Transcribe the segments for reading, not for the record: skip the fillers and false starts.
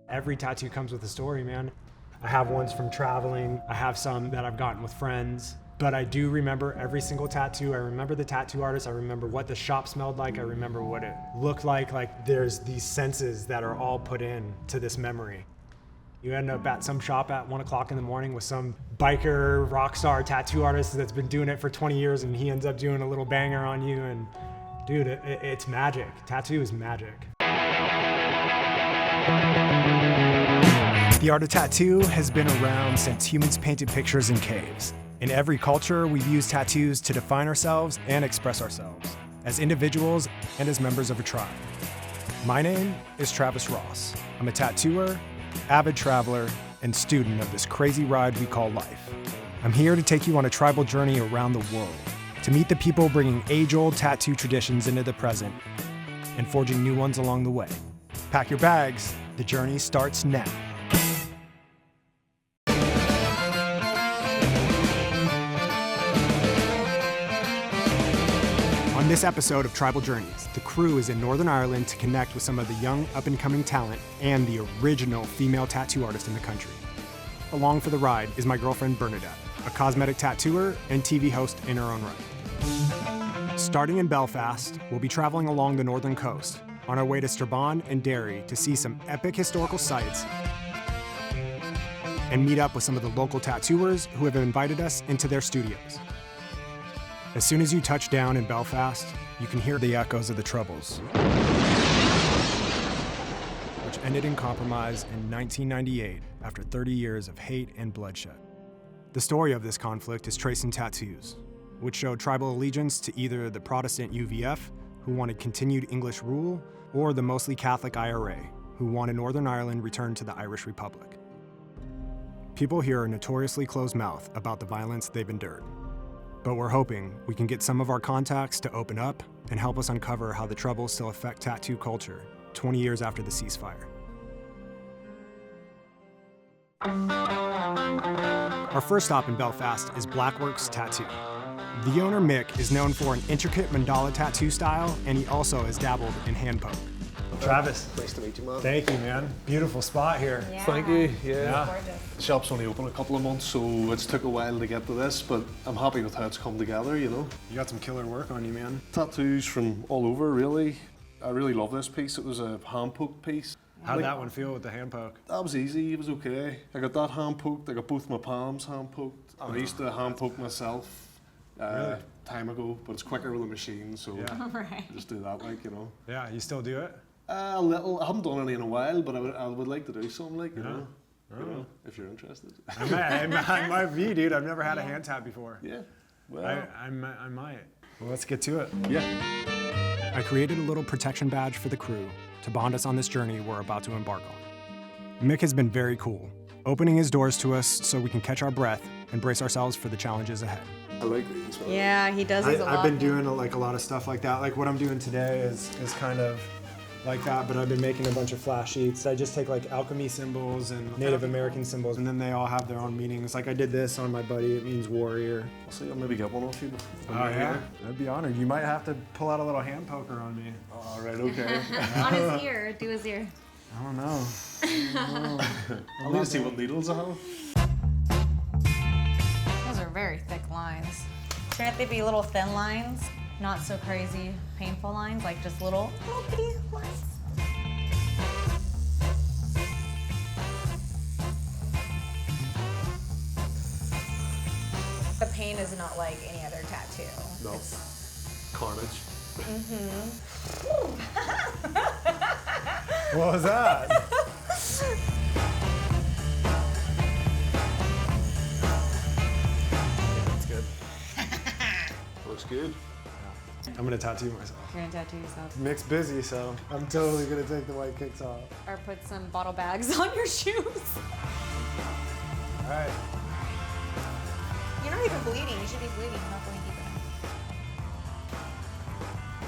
Every tattoo comes with a story, man. I have ones from traveling. I have some that I've gotten with friends. But I do remember every single tattoo. I remember the tattoo artist. I remember what the shop smelled like. I remember what it looked like. Like there's these senses that are all put in to this memory. You end up at some shop at 1 o'clock in the morning with some biker rock star tattoo artist that's been doing it for 20 years and he ends up doing a little banger on you. And dude, it's magic. Tattoo is magic. The art of tattoo has been around since humans painted pictures in caves. In every culture, we've used tattoos to define ourselves and express ourselves as individuals and as members of a tribe. My name is Travis Ross. I'm a tattooer, avid traveler, and student of this crazy ride we call life. I'm here to take you on a tribal journey around the world, to meet the people bringing age-old tattoo traditions into the present and forging new ones along the way. Pack your bags, the journey starts now. On this episode of Trybal Journeys, the crew is in Northern Ireland to connect with some of the young up-and-coming talent and the original female tattoo artist in the country. Along for the ride is my girlfriend Bernadette, a cosmetic tattooer and TV host in her own right. Starting in Belfast, we'll be traveling along the northern coast on our way to Strabane and Derry to see some epic historical sites and meet up with some of the local tattooers who have invited us into their studios. As soon as you touch down in Belfast, you can hear the echoes of the Troubles, which ended in compromise in 1998 after 30 years of hate and bloodshed. The story of this conflict is traced in tattoos, which showed tribal allegiance to either the Protestant UVF, who wanted continued English rule, or the mostly Catholic IRA, who wanted Northern Ireland returned to the Irish Republic. People here are notoriously closed-mouthed about the violence they've endured. But we're hoping we can get some of our contacts to open up and help us uncover how the Troubles still affect tattoo culture 20 years after the ceasefire. Our first stop in Belfast is Blackworks Tattoo. The owner, Mick, is known for an intricate mandala tattoo style, and he also has dabbled in hand poke. Travis. Nice to meet you, man. Thank you, man. Beautiful spot here. Yeah. Thank you. Yeah. Gorgeous. The shop's only open a couple of months, so it's took a while to get to this, but I'm happy with how it's come together, you know. You got some killer work on you, man. Tattoos from all over, really. I really love this piece. It was a hand poke piece. How'd that one feel with the hand poke? That was easy, it was okay. I got that hand poked, I got both my palms hand poked. I used to hand poke myself Really? time ago, but it's quicker with a machine, so Yeah. Right. just do that, like, you know. Yeah, you still do it? A little. I haven't done any in a while, but I would like to do something, like, you Yeah. know. Oh. You know, if you're interested. I might be, dude. I've never had a hand tap before. Yeah. Well. I might. Well, let's get to it. Yeah. I created a little protection badge for the crew to bond us on this journey we're about to embark on. Mick has been very cool, opening his doors to us so we can catch our breath and brace ourselves for the challenges ahead. I like these. Yeah, he does these a lot. I've been doing a lot of stuff like that. Like what I'm doing today is kind of like that, but I've been making a bunch of flash sheets. I just take like alchemy symbols and Native American symbols, and then they all have their own meanings. Like I did this on my buddy, it means warrior. I'll see, I'll maybe get one off you. Oh yeah? I'd be honored. You might have to pull out a little hand poker on me. All right, okay. On his ear, do his ear. I don't know. I'll need to see what needles I have. Those are very thick lines. Shouldn't they be little thin lines? Not so crazy painful lines, like just little bitty lines. The pain is not like any other tattoo. No. It's Carnage. What was that? That's good. Looks good. I'm gonna tattoo myself. You're gonna tattoo yourself. Mick's busy, so I'm totally gonna take the white kicks off. Or put some bottle bags on your shoes. All right. You're not even bleeding. You should be bleeding, not bleeding.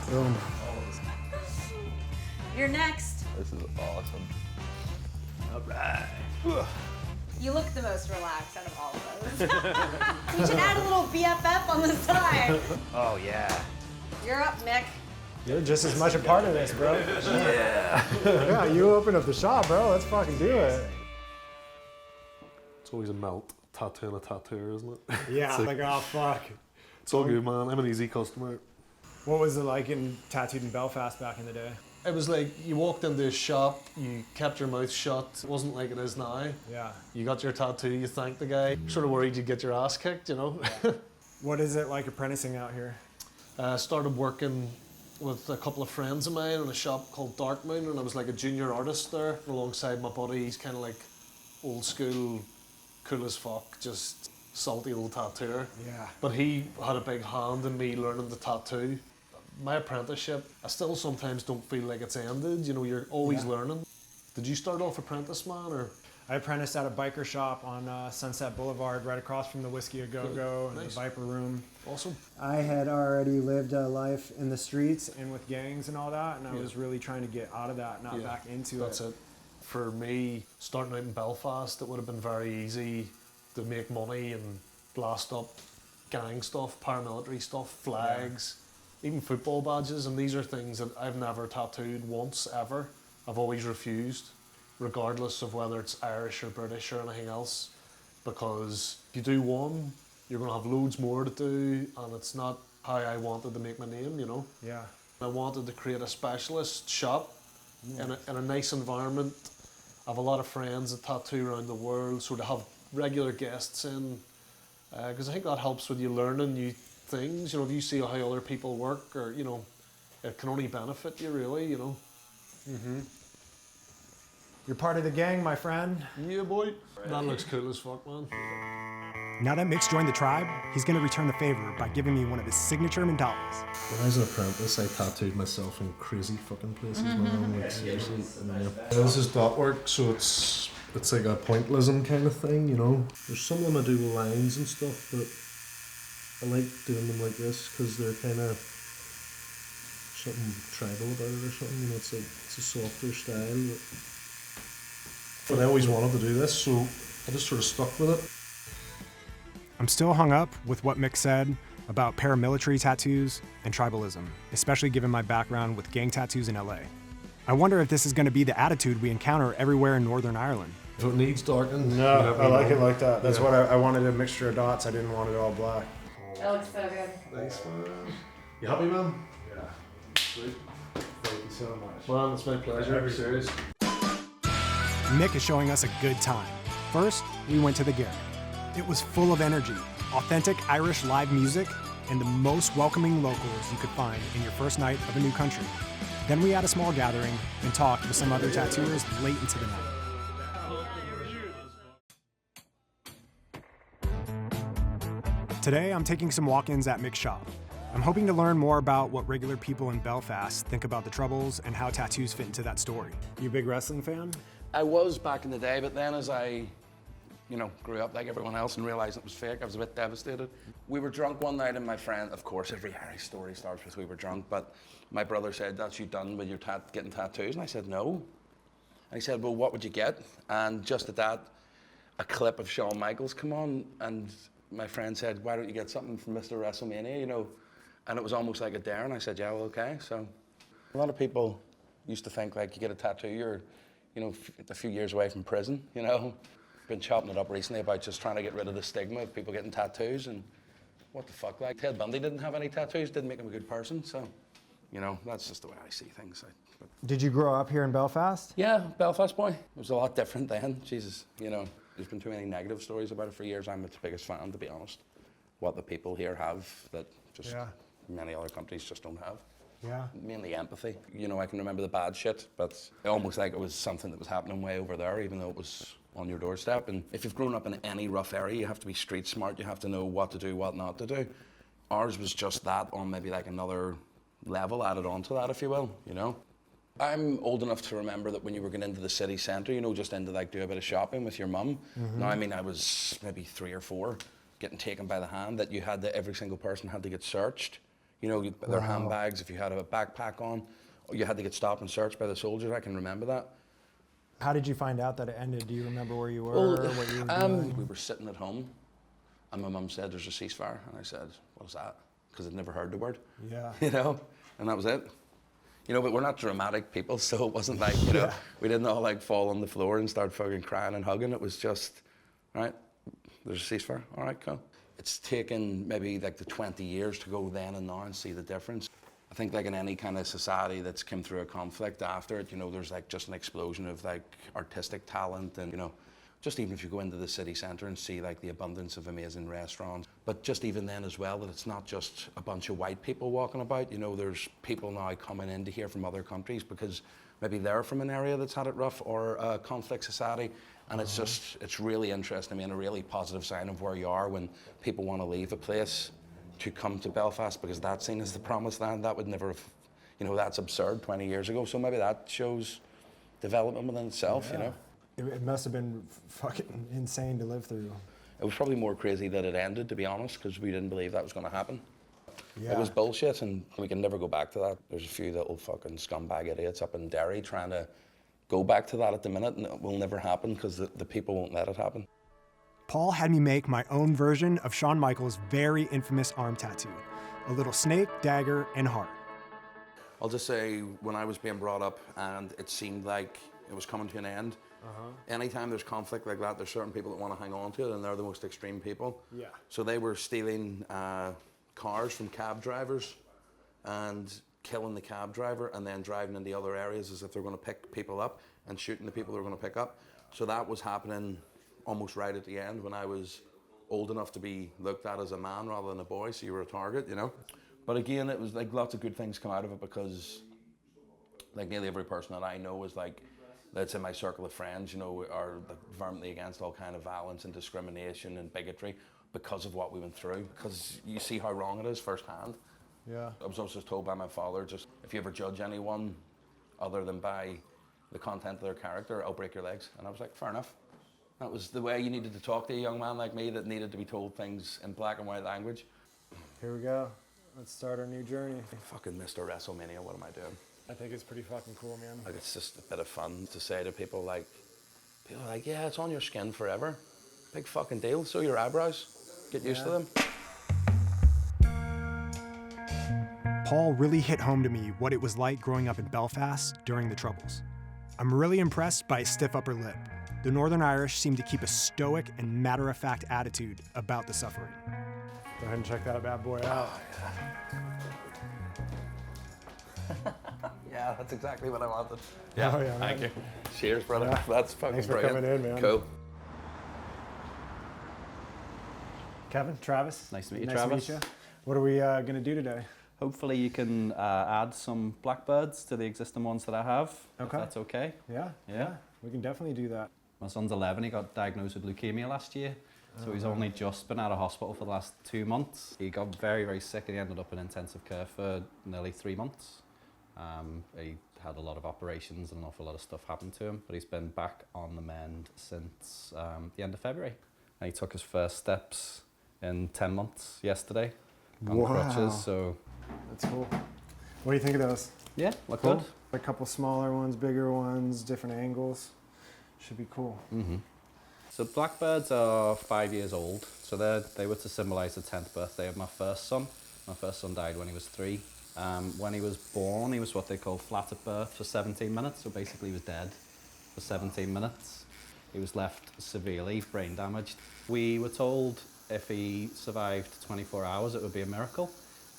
Boom. You're next. This is awesome. All right. You look the most relaxed out of all of those. You should add a little BFF on the side. Oh yeah. You're up, Mick. You're just as much a part of this, bro. Yeah. Yeah, you open up the shop, bro. Let's fucking do it. It's always a melt tattoo and a tattooer, isn't it? Yeah, It's like, oh, fuck. It's all good, man. I'm an easy customer. What was it like in tattooed in Belfast back in the day? It was like you walked into a shop, you kept your mouth shut. It wasn't like it is now. Yeah. You got your tattoo, you thanked the guy. Sort of worried you'd get your ass kicked, you know? What is it like apprenticing out here? Started working with a couple of friends of mine in a shop called Dark Moon, and I was like a junior artist there alongside my buddy. He's kind of like old school, cool as fuck, just salty old tattooer. Yeah. But he had a big hand in me learning to tattoo. My apprenticeship, I still sometimes don't feel like it's ended. You know, you're always learning. Did you start off apprentice, man, or? I apprenticed at a biker shop on Sunset Boulevard, right across from the Whiskey A Go Go and Nice. the Viper Room. Awesome. I had already lived a life in the streets and with gangs and all that, and I Yeah. was really trying to get out of that, not back into That's it. For me, starting out in Belfast, it would have been very easy to make money and blast up gang stuff, paramilitary stuff, flags, even football badges, and these are things that I've never tattooed once ever. I've always refused, regardless of whether it's Irish or British or anything else, because if you do one, you're going to have loads more to do, and it's not how I wanted to make my name, you know. Yeah. I wanted to create a specialist shop in a nice environment. I have a lot of friends that tattoo around the world, so to have regular guests in, because I think that helps with you learning new things. You know, if you see how other people work, or, you know, it can only benefit you really, you know. You're part of the gang, my friend. Yeah, boy. That looks cool as fuck, man. Now that Mick's joined the tribe, he's gonna return the favor by giving me one of his signature mandalas. When I was an apprentice, I tattooed myself in crazy fucking places, man. Like, seriously. This is dot work, so it's like a pointillism kind of thing, you know. There's some of them I do with lines and stuff, but I like doing them like this because they're kind of something tribal about it or something. You know, it's a softer style. But I always wanted to do this, so I just sort of stuck with it. I'm still hung up with what Mick said about paramilitary tattoos and tribalism, especially given my background with gang tattoos in LA. I wonder if this is gonna be the attitude we encounter everywhere in Northern Ireland. If it needs darkened, No, let me I like know. it like that. That's Yeah. what I wanted, a mixture of dots. I didn't want it all black. That looks so good. Nice, man. You happy, man? Yeah. Sweet. Thank you so much. Man, it's my pleasure. Serious. Mick is showing us a good time. First, we went to the Garret. It was full of energy, authentic Irish live music, and the most welcoming locals you could find in your first night of a new country. Then we had a small gathering and talked with some other tattooers late into the night. Today, I'm taking some walk-ins at Mick's shop. I'm hoping to learn more about what regular people in Belfast think about the Troubles and how tattoos fit into that story. You a big wrestling fan? I was back in the day, but then as I, grew up like everyone else and realized it was fake, I was a bit devastated. We were drunk one night and my friend, of course, every Irish story starts with we were drunk, but my brother said, "That's you done with your getting tattoos?" And I said, "No." And he said, "Well, what would you get?" And just at that, a clip of Shawn Michaels come on, and my friend said, "Why don't you get something from Mr. WrestleMania, And it was almost like a dare, and I said, "Yeah, well, okay." So a lot of people used to think like you get a tattoo, you're, a few years away from prison, Been chopping it up recently about just trying to get rid of the stigma of people getting tattoos, and what the fuck, like Ted Bundy didn't have any tattoos, didn't make him a good person, so, that's just the way I see things. Did you grow up here in Belfast? Yeah, Belfast boy. It was a lot different then, Jesus, There's been too many negative stories about it for years. I'm its biggest fan, to be honest. What the people here have that just many other countries just don't have. Yeah. Mainly empathy. I can remember the bad shit, but almost like it was something that was happening way over there, even though it was on your doorstep. And if you've grown up in any rough area, you have to be street smart. You have to know what to do, what not to do. Ours was just that on maybe like another level added onto that, if you will, I'm old enough to remember that when you were going into the city centre, just into like do a bit of shopping with your mum. Now, I was maybe 3 or 4, getting taken by the hand, that every single person had to get searched. Their handbags, if you had a backpack on, you had to get stopped and searched by the soldiers. I can remember that. How did you find out that it ended? Do you remember where you were, Well, what you were doing? we were sitting at home, and my mum said, "There's a ceasefire," and I said, "What is that?" Because I'd never heard the word. Yeah. And that was it. You know, but we're not dramatic people, so it wasn't like, you know, we didn't all like fall on the floor and start fucking crying and hugging. It was just, all right, there's a ceasefire, all right, cool. It's taken maybe like the 20 years to go then and now and see the difference. I think like in any kind of society that's come through a conflict after it, you know, there's like just an explosion of like artistic talent and, you know, just even if you go into the city centre and see like the abundance of amazing restaurants, but just even then as well, that it's not just a bunch of white people walking about, you know, there's people now coming in to here from other countries because maybe they're from an area that's had it rough or a conflict society. And it's just, it's really interesting. I mean, a really positive sign of where you are when people want to leave a place to come to Belfast because that's seen as the promised land. That would never have, you know, that's absurd 20 years ago. So maybe that shows development within itself, you know. It must have been fucking insane to live through. It was probably more crazy that it ended, to be honest, because we didn't believe that was going to happen. Yeah. It was bullshit, and we can never go back to that. There's a few little fucking scumbag idiots up in Derry trying to go back to that at the minute, and it will never happen because the people won't let it happen. Paul had me make my own version of Shawn Michaels' very infamous arm tattoo. A little snake, dagger, and heart. I'll just say, when I was being brought up and it seemed like it was coming to an end, anytime there's conflict like that, there's certain people that want to hang on to it, and they're the most extreme people. Yeah. So they were stealing cars from cab drivers and killing the cab driver and then driving in the other areas as if they're going to pick people up and shooting the people they're going to pick up. So that was happening almost right at the end when I was old enough to be looked at as a man rather than a boy, so you were a target, you know. But again, it was like lots of good things come out of it because like nearly every person that I know is like, that's in my circle of friends, you know, are vehemently against all kind of violence and discrimination and bigotry because of what we went through, because you see how wrong it is firsthand. Yeah. I was also told by my father, just if you ever judge anyone other than by the content of their character, I'll break your legs. And I was like, fair enough. That was the way you needed to talk to a young man like me that needed to be told things in black and white language. Here we go. Let's start our new journey. Fucking Mr. WrestleMania, what am I doing? I think it's pretty fucking cool, man. Like, it's just a bit of fun to say to people are like, yeah, it's on your skin forever. Big fucking deal. So your eyebrows, get used to them. Paul really hit home to me what it was like growing up in Belfast during the Troubles. I'm really impressed by his stiff upper lip. The Northern Irish seem to keep a stoic and matter-of-fact attitude about the suffering. Go ahead and check that bad boy out. Yeah, that's exactly what I wanted. Yeah, oh, yeah, thank man. you. Cheers, brother. Yeah. That's fucking Thanks for brilliant. coming in, man. Cool. Kevin, Travis. Nice to meet you, Nice Travis. to meet you. What are we going to do today? Hopefully you can add some blackbirds to the existing ones that I have, Okay. if that's okay. Yeah, Yeah. we can definitely do that. My son's 11, he got diagnosed with leukemia last year, so he's only just been out of hospital for the last 2 months. He got very, very sick and he ended up in intensive care for nearly 3 months. He had a lot of operations and an awful lot of stuff happened to him, but he's been back on the mend since the end of February. And he took his first steps in 10 months yesterday on crutches, so... That's cool. What do you think of those? Yeah, look Cool. good. A couple smaller ones, bigger ones, different angles. Should be cool. So blackbirds are 5 years old, so they were to symbolise the 10th birthday of my first son. My first son died when he was 3. When he was born, he was what they call flat at birth for 17 minutes, so basically he was dead for 17 minutes. He was left severely brain damaged. We were told if he survived 24 hours it would be a miracle,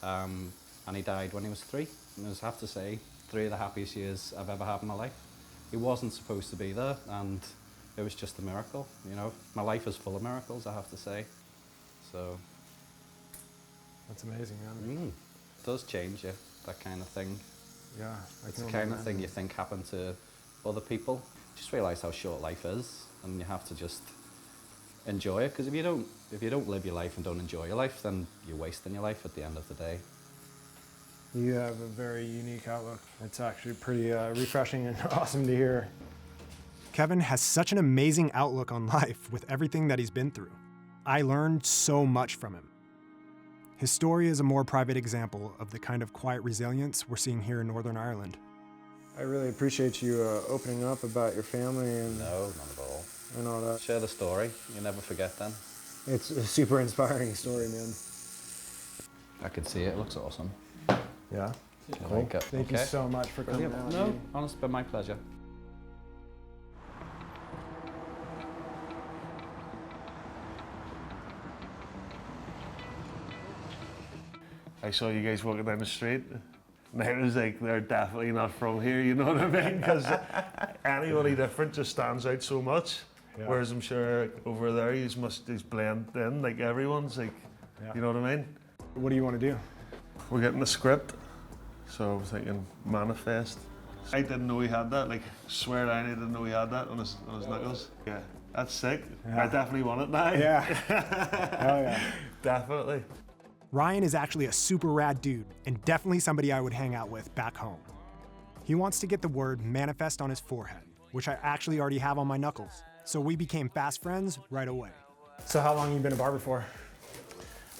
and he died when he was 3. And I just have to say, 3 of the happiest years I've ever had in my life. He wasn't supposed to be there, and it was just a miracle, you know. My life is full of miracles, I have to say. So, That's amazing, man. it does change you, that kind of thing. Yeah. It's the kind of thing you think happened to other people. Just realise how short life is, and you have to just enjoy it. Because if you don't live your life and don't enjoy your life, then you're wasting your life at the end of the day. You have a very unique outlook. It's actually pretty refreshing and awesome to hear. Kevin has such an amazing outlook on life with everything that he's been through. I learned so much from him. His story is a more private example of the kind of quiet resilience we're seeing here in Northern Ireland. I really appreciate you opening up about your family and, No, not at all. and all that. Share the story, you never forget then. It's a super inspiring story, man. I can see it, it looks awesome. Yeah. Cool. Thank you so much for coming out. No, dude. honestly, it's been my pleasure. I saw you guys walking down the street, and I was like, they're definitely not from here, you know what I mean? Because anybody different just stands out so much. Yeah. Whereas I'm sure over there, you must just blend in, like everyone's, like, you know what I mean? What do you want to do? We're getting a script, so I was thinking manifest. I didn't know he had that, like, swear down, I didn't know he had that on his knuckles. Yeah, that's sick. Yeah. I definitely want it now. Yeah. Oh yeah. Definitely. Ryan is actually a super rad dude and definitely somebody I would hang out with back home. He wants to get the word manifest on his forehead, which I actually already have on my knuckles. So we became fast friends right away. So how long have you been a barber for?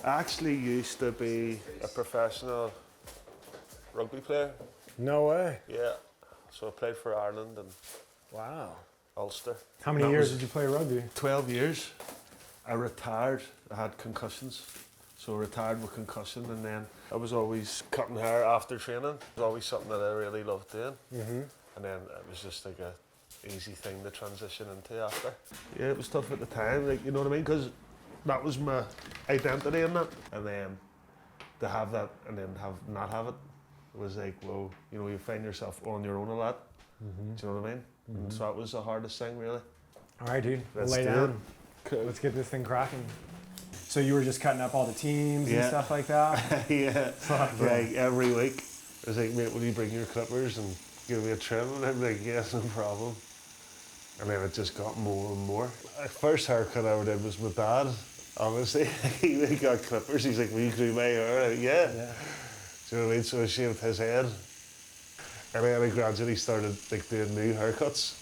I actually used to be a professional rugby player. No way. Yeah, so I played for Ireland and Wow. Ulster. How many That years was did you play rugby? 12 years. I retired, I had concussions. So I retired with concussion, and then I was always cutting hair after training. It was always something that I really loved doing. And then it was just like a easy thing to transition into after. Yeah, it was tough at the time, like, you know what I mean? Because that was my identity in that. And then to have that and then not have it was like, whoa, you know, you find yourself on your own a lot. Do you know what I mean? And so that was the hardest thing, really. All right, dude. Let's Lay do down. it. Let's get this thing cracking. So you were just cutting up all the teams and Yeah. stuff like that? Yeah, Fuck, bro. like every week. It was like, mate, will you bring your clippers and give me a trim? And I'm like, yes, no problem. And then it just got more and more. The first haircut I ever did was my dad, honestly. He got clippers, he's like, will you do my hair? I'm like, yeah. Do you know what I mean? So I shaved his head. And then I gradually started like doing new haircuts.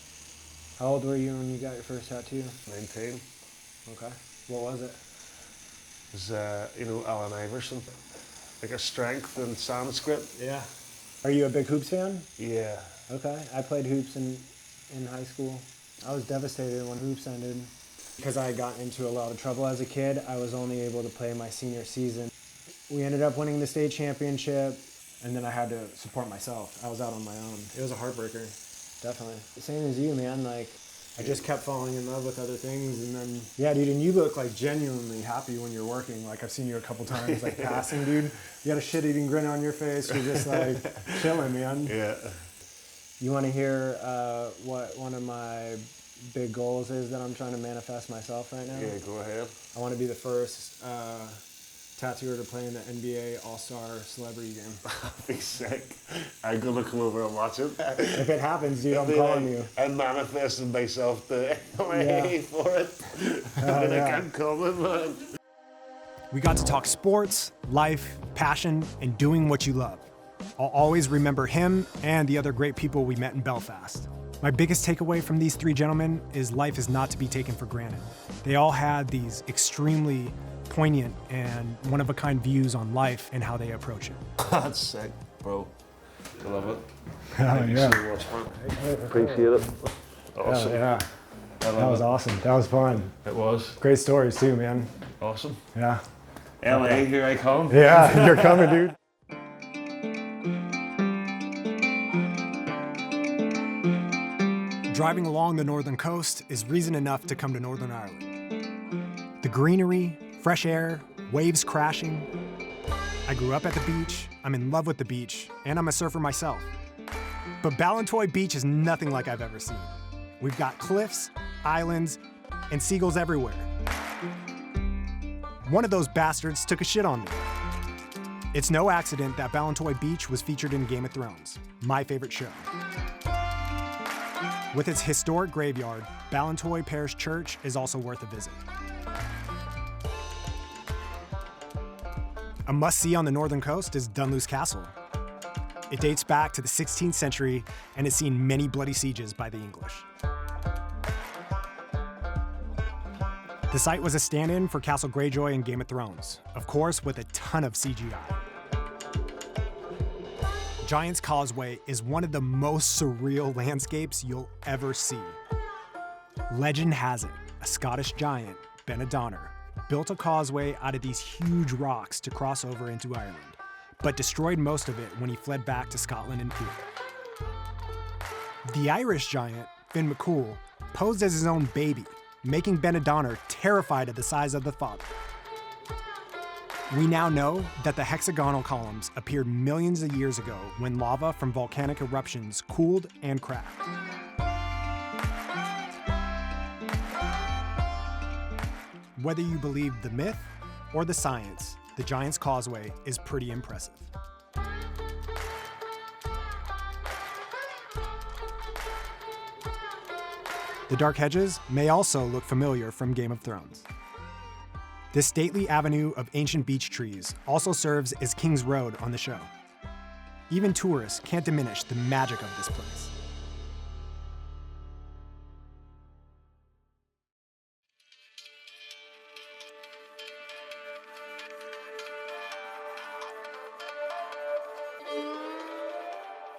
How old were you when you got your first tattoo? 19. Okay. What was it? It was, you know, Allen Iverson. Like a strength in Sanskrit. Yeah. Are you a big hoops fan? Yeah. Okay. I played hoops in high school. I was devastated when hoops ended. Because I got into a lot of trouble as a kid, I was only able to play my senior season. We ended up winning the state championship, and then I had to support myself. I was out on my own. It was a heartbreaker. Definitely. Same as you, man. Like, I just kept falling in love with other things, and then, yeah, dude, and you look like genuinely happy when you're working. Like, I've seen you a couple times, like, passing, dude. You got a shit-eating grin on your face. You're just, like, chilling, man. Yeah. You want to hear what one of my big goals is that I'm trying to manifest myself right now? Yeah, go ahead. I want to be the first tattooer to play in the NBA All-Star Celebrity Game. Be sick. I'm gonna come over and watch it. If it happens, dude, I'm calling you. I'm manifesting myself to Yeah. for it. I'm coming, man. We got to talk sports, life, passion, and doing what you love. I'll always remember him and the other great people we met in Belfast. My biggest takeaway from these three gentlemen is life is not to be taken for granted. They all had these extremely poignant and one-of-a-kind views on life and how they approach it. That's sick, bro. I love it. Thank you so much, man. Appreciate it. Awesome. Yeah, I love that was it. awesome. That was fun. It was. Great stories too, man. Awesome. Yeah. LA, here I come. Yeah, you're coming, dude. Driving along the northern coast is reason enough to come to Northern Ireland. The greenery, fresh air, waves crashing. I grew up at the beach, I'm in love with the beach, and I'm a surfer myself. But Ballintoy Beach is nothing like I've ever seen. We've got cliffs, islands, and seagulls everywhere. One of those bastards took a shit on me. It's no accident that Ballintoy Beach was featured in Game of Thrones, my favorite show. With its historic graveyard, Ballintoy Parish Church is also worth a visit. A must-see on the northern coast is Dunluce Castle. It dates back to the 16th century and has seen many bloody sieges by the English. The site was a stand-in for Castle Greyjoy in Game of Thrones, of course with a ton of CGI. Giant's Causeway is one of the most surreal landscapes you'll ever see. Legend has it, a Scottish giant, Ben O'Donnell, built a causeway out of these huge rocks to cross over into Ireland. but destroyed most of it when he fled back to Scotland and Poole. The Irish giant, Finn McCool, posed as his own baby, making Benidorm terrified at the size of the father. We now know that the hexagonal columns appeared millions of years ago when lava from volcanic eruptions cooled and cracked. Whether you believe the myth or the science, the Giant's Causeway is pretty impressive. The dark hedges may also look familiar from Game of Thrones. This stately avenue of ancient beech trees also serves as King's Road on the show. Even tourists can't diminish the magic of this place.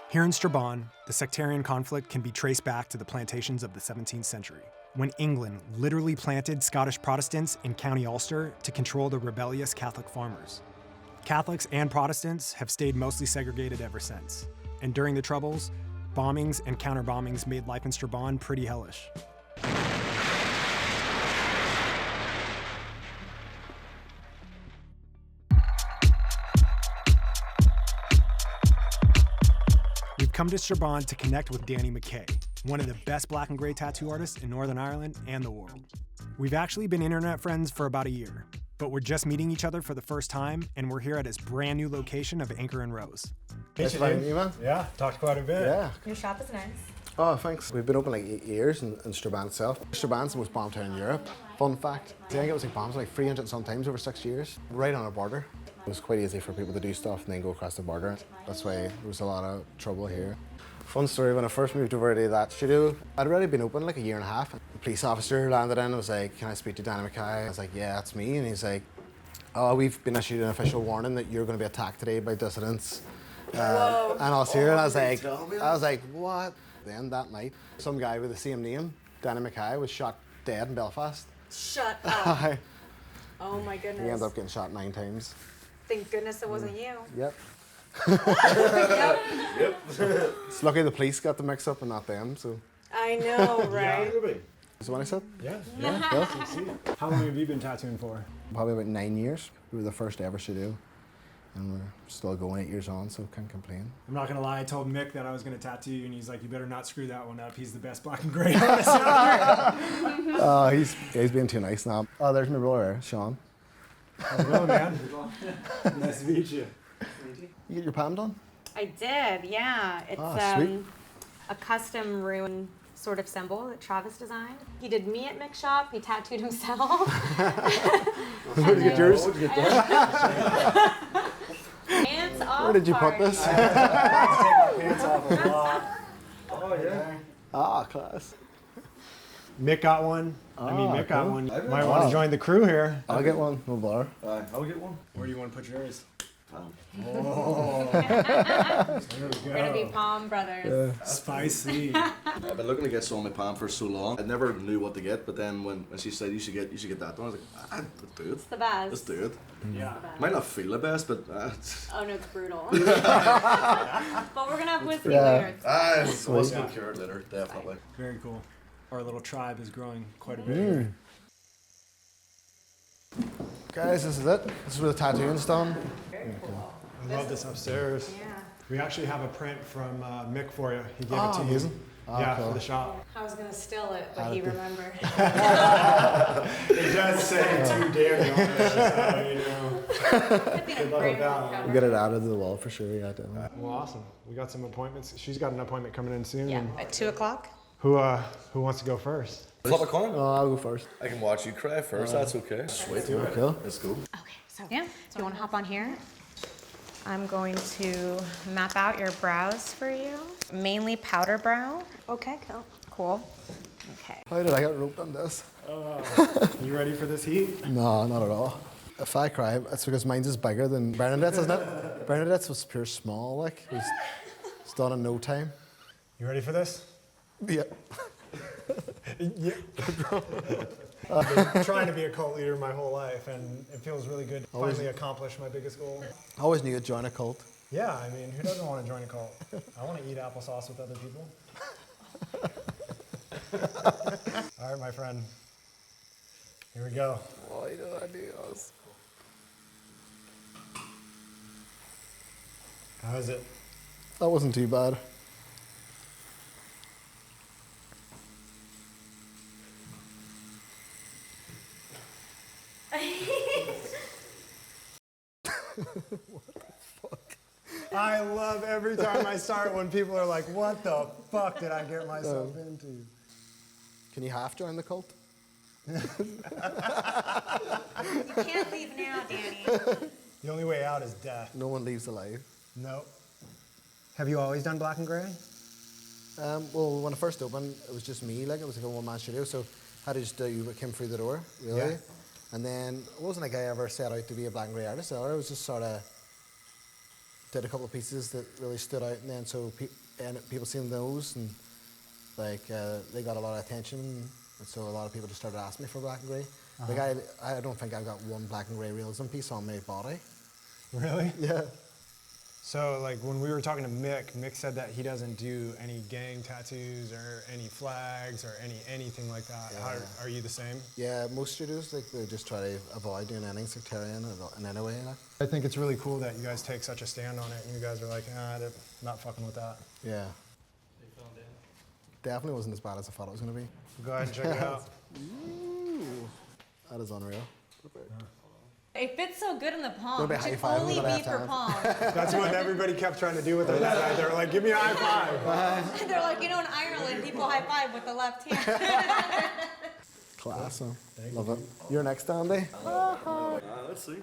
Here in Strabane, the sectarian conflict can be traced back to the plantations of the 17th century, when England literally planted Scottish Protestants in County Ulster to control the rebellious Catholic farmers. Catholics and Protestants have stayed mostly segregated ever since, and during the Troubles, bombings and counter-bombings made life in Strabane pretty hellish. We've come to Strabane to connect with Danny McKay, one of the best black and gray tattoo artists in Northern Ireland and the world. We've actually been internet friends for about a year, but we're just meeting each other for the first time, and we're here at his brand new location of Anchor and Rose. Nice to meet you, man. Yeah, talked quite a bit. Yeah. Your shop is nice. Oh, thanks. We've been open like 8 years in Strabane itself. Strabane's the most bombed town in Europe. Fun fact, I think it was like bombed like 300 sometimes over 6 years, right on a border. It was quite easy for people to do stuff and then go across the border. That's why there was a lot of trouble here. Fun story, when I first moved over to that studio, I'd already been open like a year and a half. The police officer landed in and was like, "Can I speak to Danny McKay?" I was like, "Yeah, that's me." And he's like, "Oh, we've been issued an official warning that you're going to be attacked today by dissidents." And I was here and I was like, "What?" Then that night, some guy with the same name, Danny McKay, was shot dead in Belfast. Shut up. Oh my He goodness. ended up getting shot 9 times. Thank goodness it wasn't you. Yep. Yep. It's lucky the police got the mix up and not them, so. I know, right? Is that what I said? Yeah. How long have you been tattooing for? Probably about 9 years. We were the first ever studio. And we're still going 8 years on, so can't complain. I'm not gonna lie, I told Mick that I was gonna tattoo you, and he's like, "You better not screw that one up. He's the best black and gray artist out here." He's being too nice now. Oh, there's my brother, Sean. How's it going, man? Nice to meet you. You get your palm done? I did, yeah. It's sweet. a custom rune sort of symbol that Travis designed. He did me at Mick's shop. He tattooed himself. Where did you get yours? Hands off. Where did you put this? Take my pants off a lot. Oh, yeah. Ah, class. Mick got one. Mick got cool. one. You might want to join the crew here. I'll get one, no bar. I'll get one. Where do you want to put yours? We're gonna be Palm Brothers. Spicy. I've been looking to get some on my palm for so long. I never knew what to get, but then when she said you should get that done, I was like, let's do it. It's the best. Let's do it. Yeah. Might not feel the best, but Oh no, it's brutal. But we're gonna have whiskey later. it's wasn't cured later, definitely. Very cool. Our little tribe is growing quite a bit here. Guys, this is it. This is where the tattooing's done. I love this upstairs. Yeah. We actually have a print from Mick for you. He gave it to amazing. you. Oh, Yeah, cool. for the shop. I was gonna steal it, but he remembered. It does say "to Danny" on there, so you know. We'll get it added to the wall for sure, yeah, definitely. Well, awesome. We got some appointments. She's got an appointment coming in soon. Yeah, and at 2 o'clock. Who wants to go first? Flip a coin? Oh, I'll go first. I can watch you cry first, that's okay. Sweet. Cool. Let's go. Okay, so yeah, do you want to hop on here? I'm going to map out your brows for you. Mainly powder brow. Okay, cool. Cool. Okay. How did I get roped on this? You ready for this heat? No, not at all. If I cry, it's because mine's is bigger than Bernadette's, isn't it? Bernadette's was pure small, like. It's done in no time. You ready for this? Yeah. Yeah. I've been trying to be a cult leader my whole life, and it feels really good to finally accomplish my biggest goal. I always knew you'd join a cult. Yeah, I mean, who doesn't want to join a cult? I want to eat applesauce with other people. All right, my friend. Here we go. Ay, no, Dios. How is it? That wasn't too bad. I love every time I start when people are like, what the fuck did I get myself into? Can you half join the cult? You can't leave now, Danny. The only way out is death. No one leaves alive. Nope. Have you always done black and gray? Well, when I first opened, it was just me. Like, it was like a one-man studio, so I just you came through the door, really. Yeah. And then it wasn't like I ever set out to be a black and grey artist. I was just sort of did a couple of pieces that really stood out, and then so people seen those, and like they got a lot of attention, and so a lot of people just started asking me for black and grey. Like I don't think I've got one black and grey realism piece on my body. Really? Yeah. So, like, when we were talking to Mick said that he doesn't do any gang tattoos or any flags or anything like that. Yeah. Are you the same? Yeah, most studios, like, they just try to avoid doing anything sectarian in any way, like. I think it's really cool that you guys take such a stand on it, and you guys are like, they're not fucking with that. Yeah. Definitely wasn't as bad as I thought it was going to be. Go ahead and check it out. Ooh, that is unreal. It fits so good in the palm. Maybe It should high five only when I be have for time. palm. That's what everybody kept trying to do with it that night. They were like, give me a high five. They're like, in Ireland, people high five with the left hand. Class, huh? Love it. You're next, Andy. Let's see.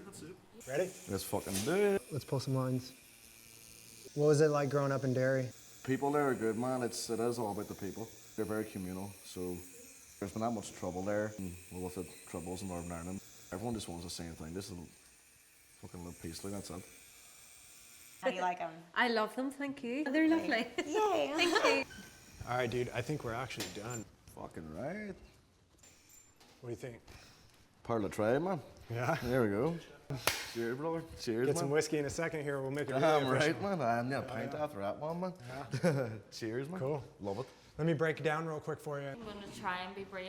Ready? Let's fucking do it. Let's pull some lines. What was it like growing up in Derry? People there are good, man. It is all about the people. They're very communal, so there's been that much trouble there. And with the troubles in Northern Ireland, everyone just wants the same thing. Just fucking live peacefully, that's it. How do you like them? I love them, thank you. They're lovely. Yay. Thank you. All right, dude, I think we're actually done. Fucking right. What do you think? Part of the tray, man. Yeah? There we go. Cheers, brother. Cheers, Get man. some whiskey in a second here. We'll make it really Damn official. right, man. I'm gonna pint after that one, man. Yeah. Cheers, man. Cool. Love it. Let me break it down real quick for you. I'm going to try and be brave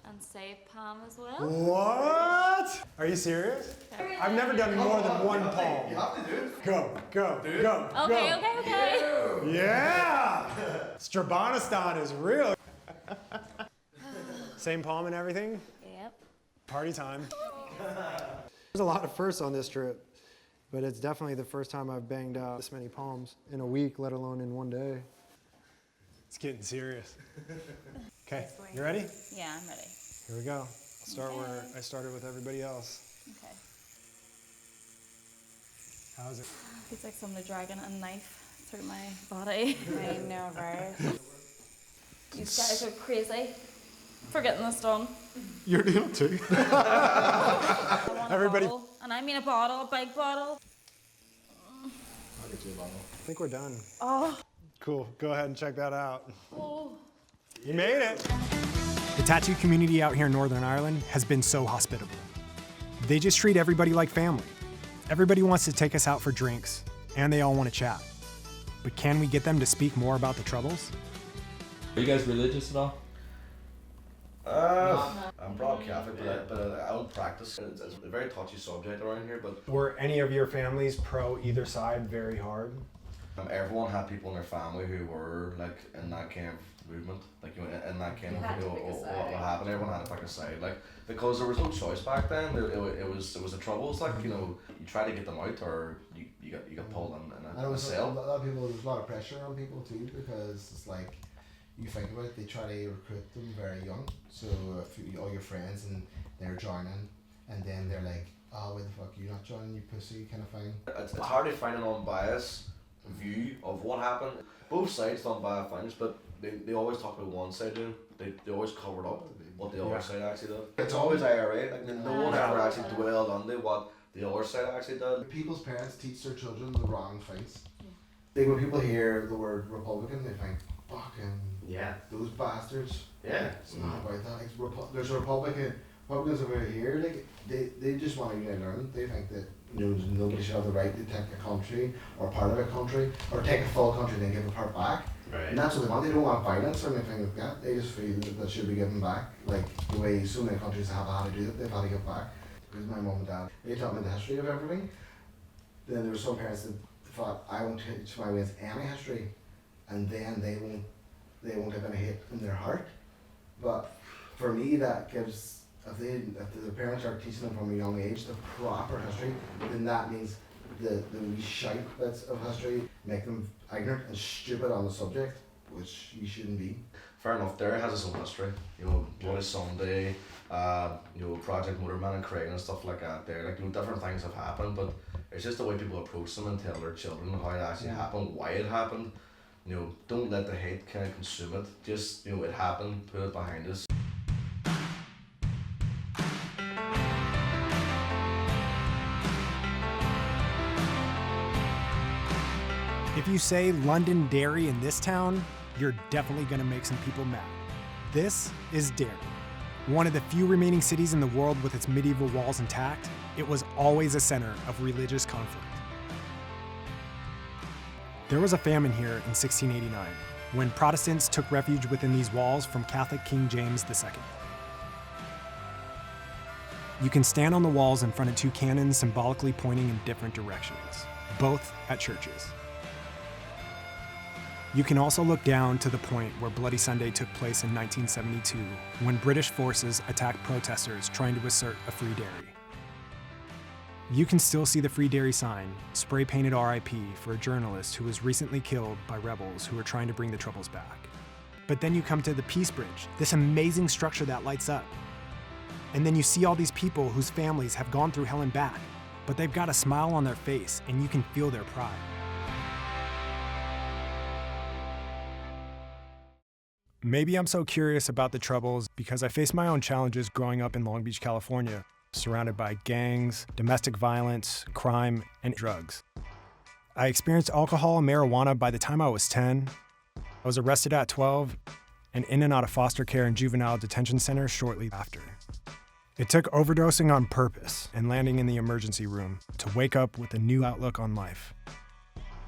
and save Pam as well. What? Are you serious? I've never done more than one palm. You have to do it. Go. Okay, okay. Yeah! Strabanistan is real. Same palm and everything? Yep. Party time. There's a lot of firsts on this trip, but it's definitely the first time I've banged out this many palms in a week, let alone in one day. It's getting serious. Okay, you ready? Yeah, I'm ready. Here we go. I'll start where I started with everybody else. Okay. How's it? It's like somebody dragging a knife through my body. I know, right? These guys are crazy for getting this done. You're doing it too. I want Everybody- a bottle, and I mean a bottle, a big bottle. I'll get you a bottle. I think we're done. Oh, Cool, go ahead and check that out. oh. You made it. The tattoo community out here in Northern Ireland has been so hospitable. They just treat everybody like family. Everybody wants to take us out for drinks, and they all want to chat. But can we get them to speak more about the troubles? Are you guys religious at all? I'm brought up Catholic, but I don't practice. It's a very touchy subject around here, but Were any of your families pro either side very hard? everyone had people in their family who were like in that kind of movement, like in that kind of what happened. Everyone had to pick a side, like because there was no choice back then. It was the troubles, like you try to get them out or you got pulled in a cell. A lot of people, there's a lot of pressure on people too, because it's like, you think about it, they try to recruit them very young. So if all your friends and they're joining, and then they're like, oh, why the fuck are you not joining, you pussy, kind of thing. It's hard to find an unbiased view of what happened. Both sides done bad things, but they always talk about one side doing. They always covered up what the other side actually did. It's always IRA. Like no one ever actually dwelled on what the other side actually did. People's parents teach their children the wrong things. Like when people hear the word Republican, they think, fucking, Yeah. those bastards. Yeah. It's not about that. There's a Republican Publicans over here, like, they just want to learn. They think that nobody should have the right to take a country or part of a country, or take a full country and then give a part back. Right. And that's what they want. They don't want violence or anything like that. They just feel that should be given back. Like the way so many countries have had to do it, they've had to give back. Because my mum and dad, they taught me the history of everything. Then there were some parents that thought, I won't teach my kids any history, and then they won't have any hate in their heart. But for me, that gives, if the parents are teaching them from a young age the proper history, then that means the wee shite bits of history make them ignorant and stupid on the subject, which you shouldn't be. Fair enough, Derry has its own history. Bloody Sunday, Project Motorman and Craig and stuff like that there. Like, different things have happened, but it's just the way people approach them and tell their children how it actually happened, why it happened. Don't let the hate kind of consume it. Just, it happened, put it behind us. If you say London Derry in this town, you're definitely gonna make some people mad. This is Derry, one of the few remaining cities in the world with its medieval walls intact. It was always a center of religious conflict. There was a famine here in 1689, when Protestants took refuge within these walls from Catholic King James II. You can stand on the walls in front of two cannons symbolically pointing in different directions, both at churches. You can also look down to the point where Bloody Sunday took place in 1972, when British forces attacked protesters trying to assert a free Derry. You can still see the Free Derry sign, spray-painted RIP for a journalist who was recently killed by rebels who were trying to bring the Troubles back. But then you come to the Peace Bridge, this amazing structure that lights up. And then you see all these people whose families have gone through hell and back, but they've got a smile on their face and you can feel their pride. Maybe I'm so curious about the Troubles because I faced my own challenges growing up in Long Beach, California, surrounded by gangs, domestic violence, crime, and drugs. I experienced alcohol and marijuana by the time I was 10. I was arrested at 12 and in and out of foster care and juvenile detention centers shortly after. It took overdosing on purpose and landing in the emergency room to wake up with a new outlook on life.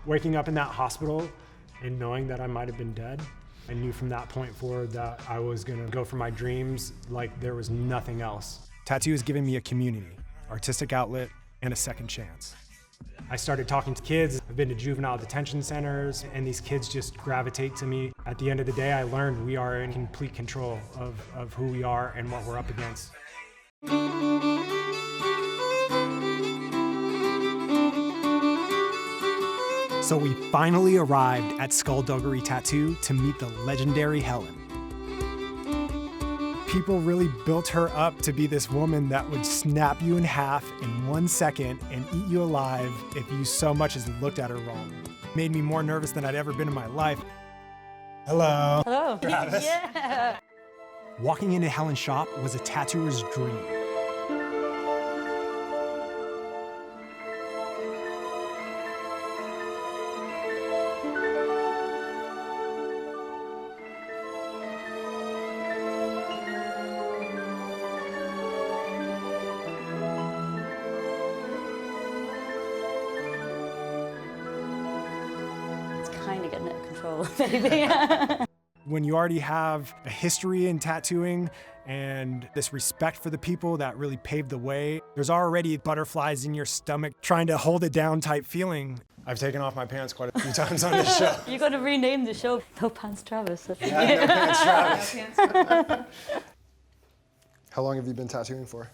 Waking up in that hospital and knowing that I might have been dead, I knew from that point forward that I was gonna go for my dreams like there was nothing else. Tattoo has given me a community, artistic outlet, and a second chance. I started talking to kids. I've been to juvenile detention centers, and these kids just gravitate to me. At the end of the day, I learned we are in complete control of who we are and what we're up against. So we finally arrived at Skullduggery Tattoo to meet the legendary Helen. People really built her up to be this woman that would snap you in half in 1 second and eat you alive if you so much as looked at her wrong. Made me more nervous than I'd ever been in my life. Hello. Hello. Travis. Yeah. Walking into Helen's shop was a tattooer's dream. Kind of getting out of control, maybe. When you already have a history in tattooing and this respect for the people that really paved the way, there's already butterflies in your stomach trying to hold it down type feeling. I've taken off my pants quite a few times on this show. You're going to rename the show No Pants Travis. Yeah, No Pants Travis. How long have you been tattooing for?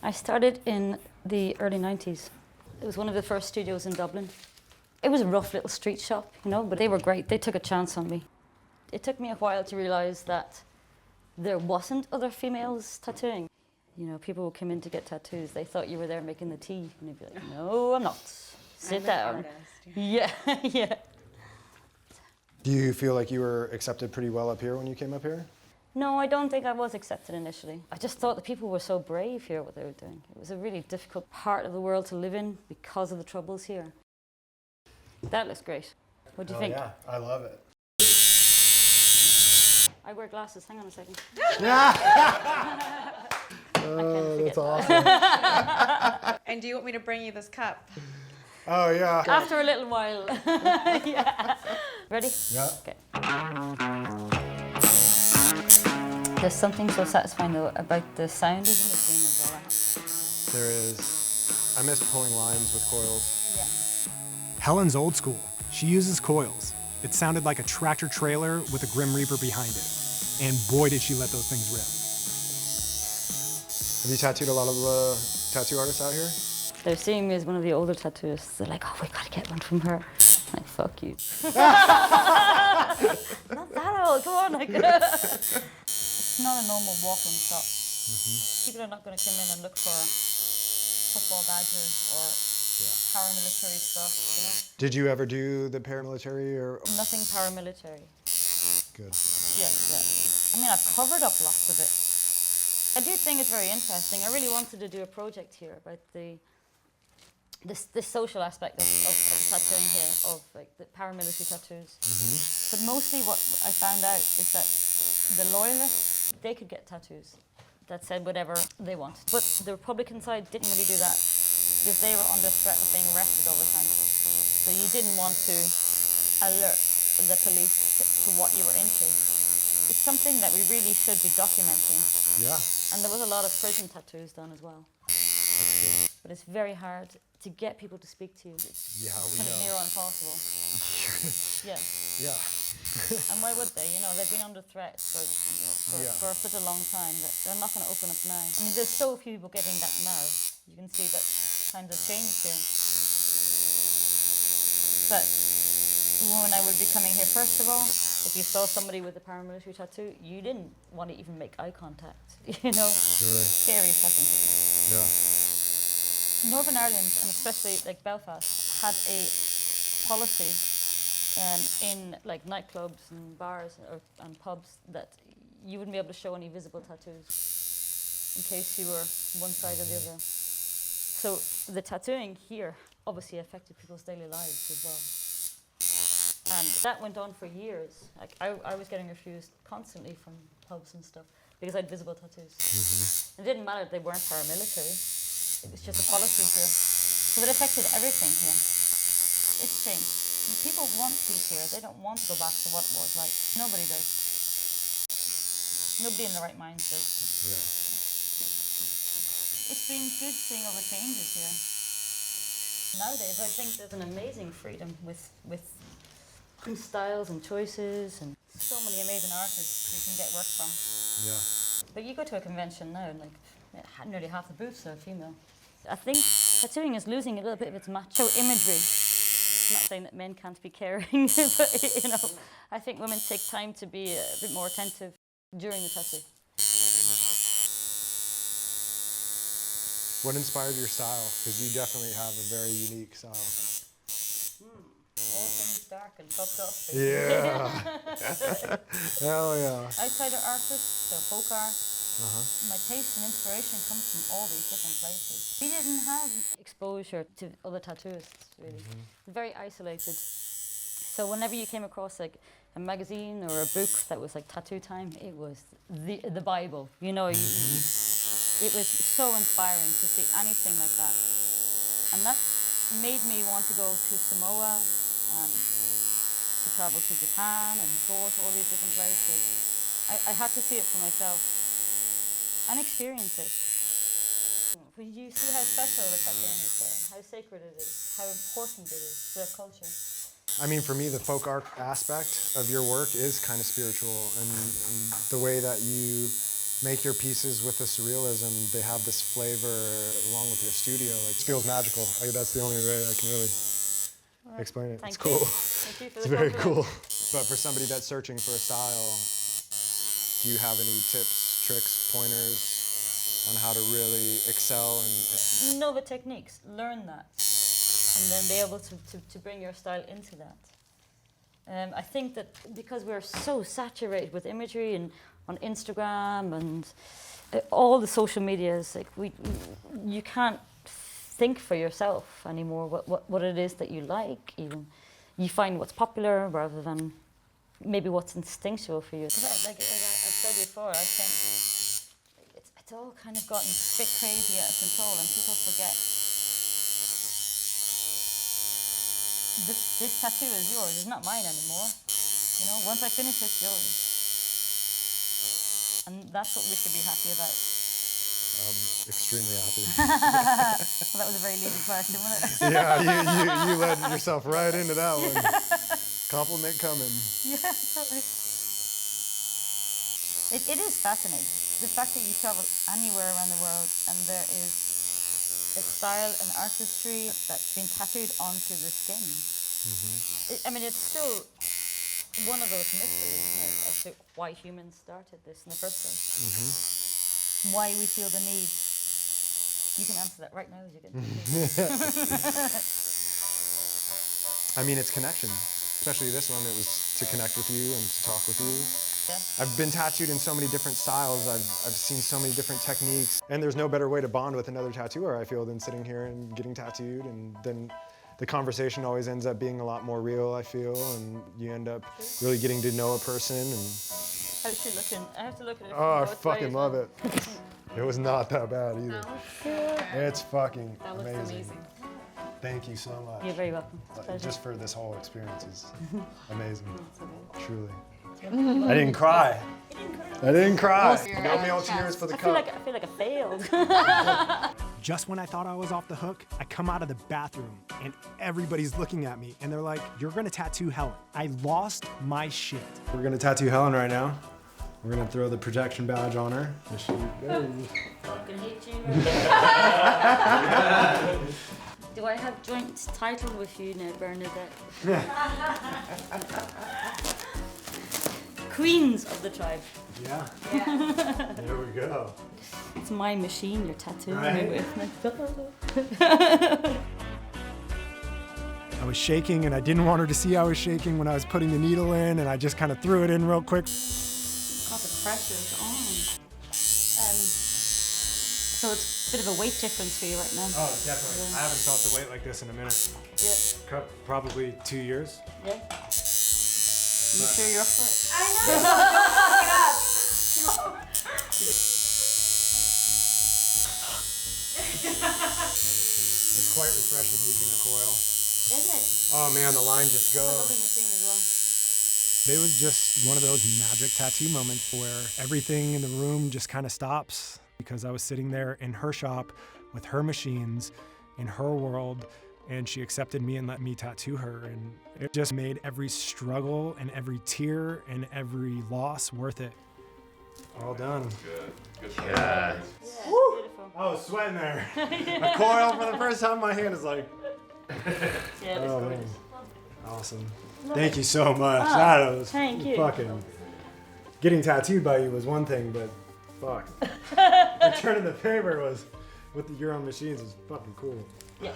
I started in the early 90s. It was one of the first studios in Dublin. It was a rough little street shop, but they were great. They took a chance on me. It took me a while to realize that there wasn't other females tattooing. People would come in to get tattoos. They thought you were there making the tea. And they'd be like, no, I'm not. Sit down. Yeah, yeah. Do you feel like you were accepted pretty well up here when you came up here? No, I don't think I was accepted initially. I just thought the people were so brave here, what they were doing. It was a really difficult part of the world to live in because of the Troubles here. That looks great. What do you think? Yeah, I love it. I wear glasses. Hang on a second. That's awesome. And do you want me to bring you this cup? Oh, yeah. After a little while. Yeah. Ready? Yeah. Okay. There's something so satisfying though about the sound of the machine as well. There is. I miss pulling lines with coils. Yeah. Helen's old school. She uses coils. It sounded like a tractor trailer with a Grim Reaper behind it. And boy, did she let those things rip. Have you tattooed a lot of the tattoo artists out here? They're seeing me as one of the older tattooists. They're like, oh, we gotta get one from her. I'm like, fuck you. Not that old, come on. Like, it's not a normal walk-in shop. People are not gonna come in and look for football badges or paramilitary stuff, you know? Did you ever do the paramilitary or? Nothing paramilitary. Good. Yeah. I mean, I've covered up lots of it. I do think it's very interesting. I really wanted to do a project here about the social aspect of tattooing here, of like the paramilitary tattoos. But mostly what I found out is that the loyalists, they could get tattoos that said whatever they wanted. But the Republican side didn't really do that because they were under threat of being arrested all the time. So you didn't want to alert the police to what you were into. It's something that we really should be documenting. Yeah. And there was a lot of prison tattoos done as well. But it's very hard to get people to speak to you. It's kind of near impossible. Yeah. And why would they? You know, they've been under threat for such a long time that they're not going to open up now. I mean, there's so few people getting that now. You can see that times have changed here. But when I would be coming here, first of all, if you saw somebody with a paramilitary tattoo, you didn't want to even make eye contact. You know, scary fucking people. Yeah. Northern Ireland, and especially like Belfast, had a policy in like nightclubs and bars and pubs that you wouldn't be able to show any visible tattoos in case you were one side or the other. So the tattooing here obviously affected people's daily lives as well. And that went on for years. Like I was getting refused constantly from pubs and stuff because I had visible tattoos. It didn't matter if they weren't paramilitary. It was just a policy here. So it affected everything here. It's changed. People want peace here. They don't want to go back to what it was like. Nobody does. Nobody in the right mind does. Yeah. It's been good seeing all the changes here. Nowadays, I think there's an amazing freedom with styles and choices and so many amazing artists you can get work from. Yeah. But you go to a convention now and like nearly half the booths are female. I think tattooing is losing a little bit of its macho imagery. I'm not saying that men can't be caring, but you know, I think women take time to be a bit more attentive during the tattoo. What inspired your style? Because you definitely have a very unique style. All things dark and fucked up. Yeah. Hell yeah. Outsider artists, so folk art. My taste and inspiration comes from all these different places. We didn't have exposure to other tattooists, really. Very isolated. So whenever you came across like a magazine or a book that was like Tattoo Time, it was the Bible. You know, it was so inspiring to see anything like that. And that made me want to go to Samoa, to travel to Japan and go to all these different places. I had to see it for myself and experience it. When you see how special the tattooing is there, how sacred it is, how important it is to their culture. I mean, for me, the folk art aspect of your work is kind of spiritual, and the way that you make your pieces with the surrealism, they have this flavor along with your studio. Like, it feels magical. That's the only way I can really explain it. It's cool. Thank you for It's very cool. But for somebody that's searching for a style, do you have any tips, tricks, pointers on how to really excel? And know the techniques, learn that, and then be able to bring your style into that. I think that because we're so saturated with imagery and on Instagram and all the social medias, like you can't think for yourself anymore what it is that you like. Even you find what's popular rather than maybe what's instinctual for you. Like I've said before, I think it's all kind of gotten a bit crazy out of control, and people forget. This tattoo is yours, it's not mine anymore. You know, once I finish it's yours. And that's what we should be happy about. I'm extremely happy. Well, that was a very leading question, wasn't it? Yeah, you led yourself right into that one. Compliment coming. Yeah, totally. It is fascinating. The fact that you travel anywhere around the world and there is a style and artistry that's been tattooed onto the skin. I mean, it's still one of those mysteries, isn't it, as to why humans started this in the first place. Why we feel the need. You can answer that right now as you get I mean, it's connection. Especially this one, it was to connect with you and to talk with you. Yeah. I've been tattooed in so many different styles. I've seen so many different techniques. And there's no better way to bond with another tattooer, I feel, than sitting here and getting tattooed. And then the conversation always ends up being a lot more real, I feel. And you end up really getting to know a person. And how's she looking? I have to look at it. oh, I fucking love it. It was not that bad either. It's fucking That looks amazing. Thank you so much. You're very welcome. Just for this whole experience is amazing. Truly. I didn't cry. I didn't cry. You got me all tears for the cup. I feel like I failed. Just when I thought I was off the hook, I come out of the bathroom and everybody's looking at me and they're like, you're gonna tattoo Helen. I lost my shit. We're gonna tattoo Helen right now. We're gonna throw the projection badge on her. There she goes. Fucking hate you. Do I have joint title with you now, Bernadette? Queens of the tribe. Yeah. There we go. It's my machine you're tattooing Right. me with. I was shaking and I didn't want her to see I was shaking when I was putting the needle in, and I just kind of threw it in real quick. God, the pressure's on. So it's a bit of a weight difference for you right now. Oh, definitely. I haven't felt the weight like this in a minute. Yeah. Probably 2 years. Yeah. You sure you're up for it? I know. It's quite refreshing using a coil. Isn't it? Oh man, the line just It's a lovely goes. machine as well. It was just one of those magic tattoo moments where everything in the room just kind of stops, because I was sitting there in her shop with her machines in her world, and she accepted me and let me tattoo her, and it just made every struggle and every tear and every loss worth it. All done. Good. Yeah, Woo! beautiful. I was sweating there. A coil for the first time, my hand is like, Yeah, oh it's man. gorgeous. Awesome. Thank you so much. That was thank you. fucking. Getting tattooed by you was one thing, but fuck. Returning the favor was with your own machines was fucking cool. Yeah.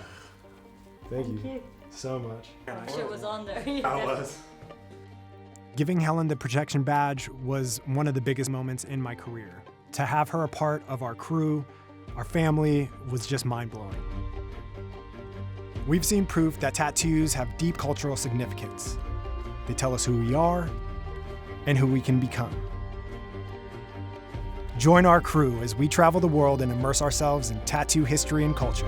Thank Thank you you. so much. I'm sure it was on there. I was. Giving Helen the projection badge was one of the biggest moments in my career. To have her a part of our crew, our family, was just mind-blowing. We've seen proof that tattoos have deep cultural significance. They tell us who we are and who we can become. Join our crew as we travel the world and immerse ourselves in tattoo history and culture.